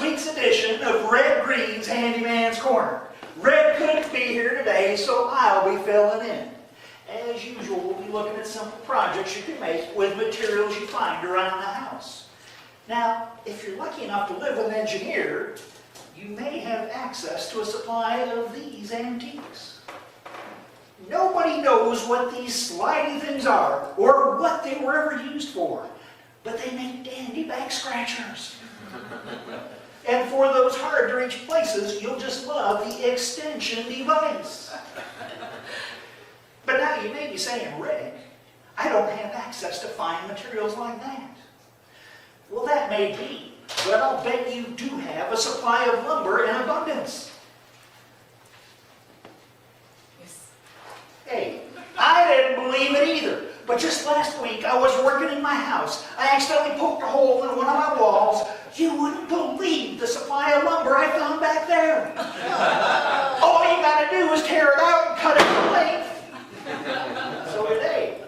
week's edition of Red Green's Handymans Corner. Red couldn't be here today, so I'll be filling in. As usual, we'll be looking at simple projects you can make with materials you find around the house. Now, if you're lucky enough to live with an engineer, you may have access to a supply of these antiques. Nobody knows what these slidey things are or what they were ever used for, but they make dandy back scratchers. And for those hard-to-reach places, you'll just love the extension device. But now you may be saying, Rick, I don't have access to fine materials like that. Well, that may be, but I'll bet you do have a supply of lumber in abundance. Yes. Hey, I didn't believe it either, but just last week I was working in my house. I accidentally poked a hole in one of my walls. You wouldn't believe the supply of lumber I found back there. All you gotta do is tear it out and cut it to length. So today,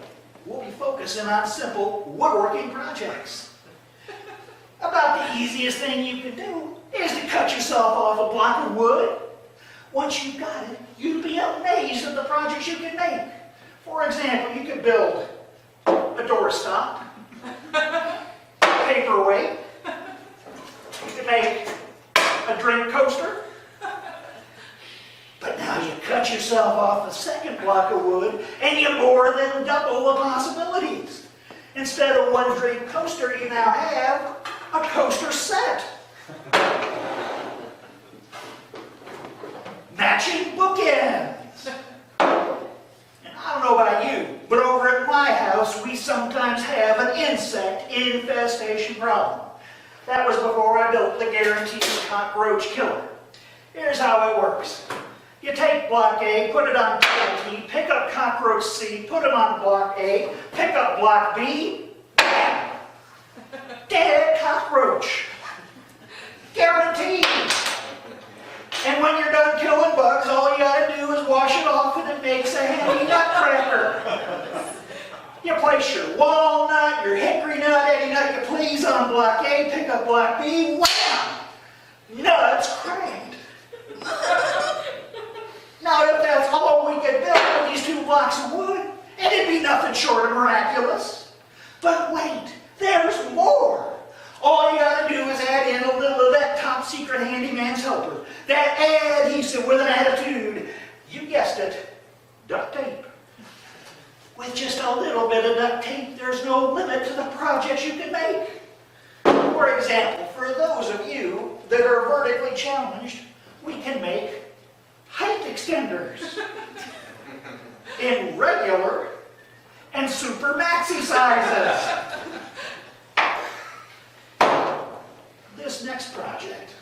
we'll be focusing on simple woodworking projects. About the easiest thing you can do is to cut yourself off a block of wood. Once you've got it, you'd be amazed at the projects you can make. For example, you could build a doorstop, a paperweight, you could make a drink coaster. But now you cut yourself off a second block of wood and you more than double the possibilities. Instead of one drink coaster, you now have a coaster set. Matching bookends. And I don't know about you, but over at my house, we sometimes have an insect infestation problem. That was before I built the guaranteed cockroach killer. Here's how it works. You take block A, put it on block B, pick up cockroach C, put them on block A, pick up block B, bam! Dead cockroach. Guaranteed. And when you're done killing bugs, all you gotta do is wash it off and it makes a handy nutcracker. You place your walnut, your hickory nut, any nut you please on block A, pick up block B, wham! Nuts cracked. Now if that's all we could build with these 2 blocks of wood, it'd be nothing short of miraculous. But wait, there's more. All you gotta do is add in a little of that top secret handyman's helper, that adhesive with an attitude. You guessed it, duct tape. With just a little bit of duct tape, there's no limit to the projects you can make. For example, for those of you that are vertically challenged, we can make height extenders in regular and super maxi sizes. This next project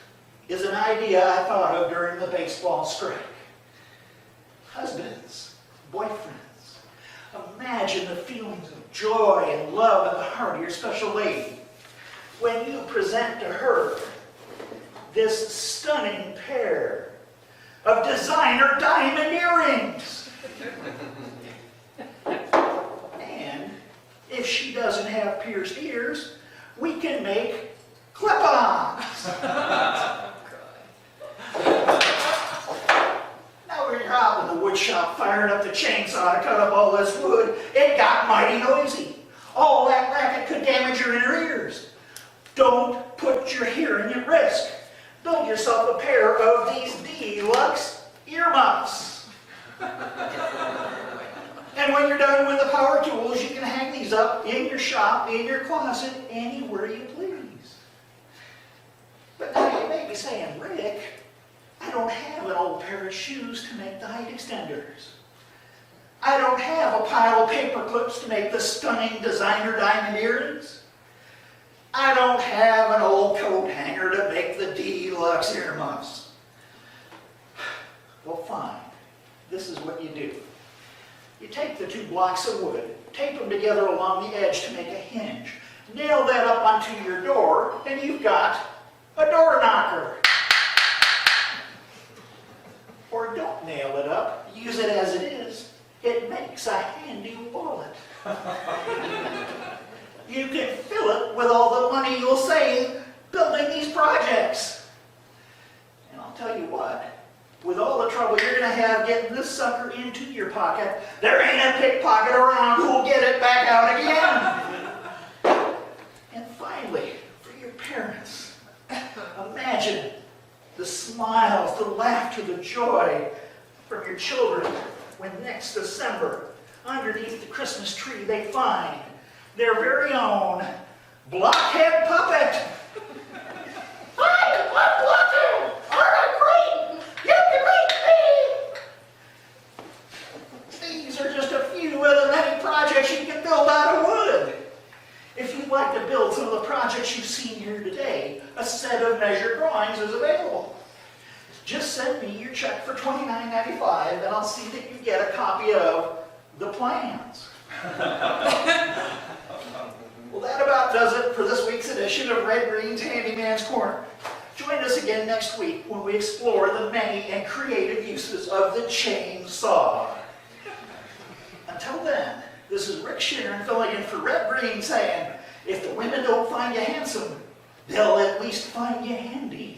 is an idea I thought of during the baseball strike. Husbands, boyfriends, imagine the feelings of joy and love in the heart of your special lady when you present to her this stunning pair of designer diamond earrings. And if she doesn't have pierced ears, we can make clip-ons. Now when you're out in the wood shop firing up the chainsaw to cut up all this wood, it got mighty noisy. All that racket could damage your inner ears. Don't put your hearing at risk. Build yourself a pair of these deluxe earmuffs. And when you're done with the power tools, you can hang these up in your shop, in your closet, anywhere you please. But now you may be saying, Rick, I don't have an old pair of shoes to make the height extenders. I don't have a pile of paper clips to make the stunning designer diamond earrings. I don't have an old coat hanger to make the deluxe earmuffs. Well, fine. This is what you do. You take the 2 blocks of wood, tape them together along the edge to make a hinge, nail that up onto your door, and you've got a door knocker. Or don't nail it up, use it as it is. It makes a handy wallet. You can fill it with all the money you'll save building these projects. with all the trouble you're going to have getting this sucker into your pocket, there ain't a pickpocket around who'll get it back out again. And finally, for your parents, imagine the smiles, the laughter, the joy from your children when next December, underneath the Christmas tree, they find their very own blockhead puppet. Hi, I'm Blockhead! All right, great! You can beat me! These are just a few of the many projects you can build out of wood. If you'd like to build some of the projects you've seen here today, a set of measure drawings is available. Just send me your check for $29.95 and I'll see that you get a copy of the plans. Well, that about does it for this week's edition of Red Green's Handyman's Corner. Join us again next week when we explore the many and creative uses of the chainsaw. Until then, this is Rick Sheeran filling in for Red Green saying, if the women don't find you handsome, they'll at least find you handy.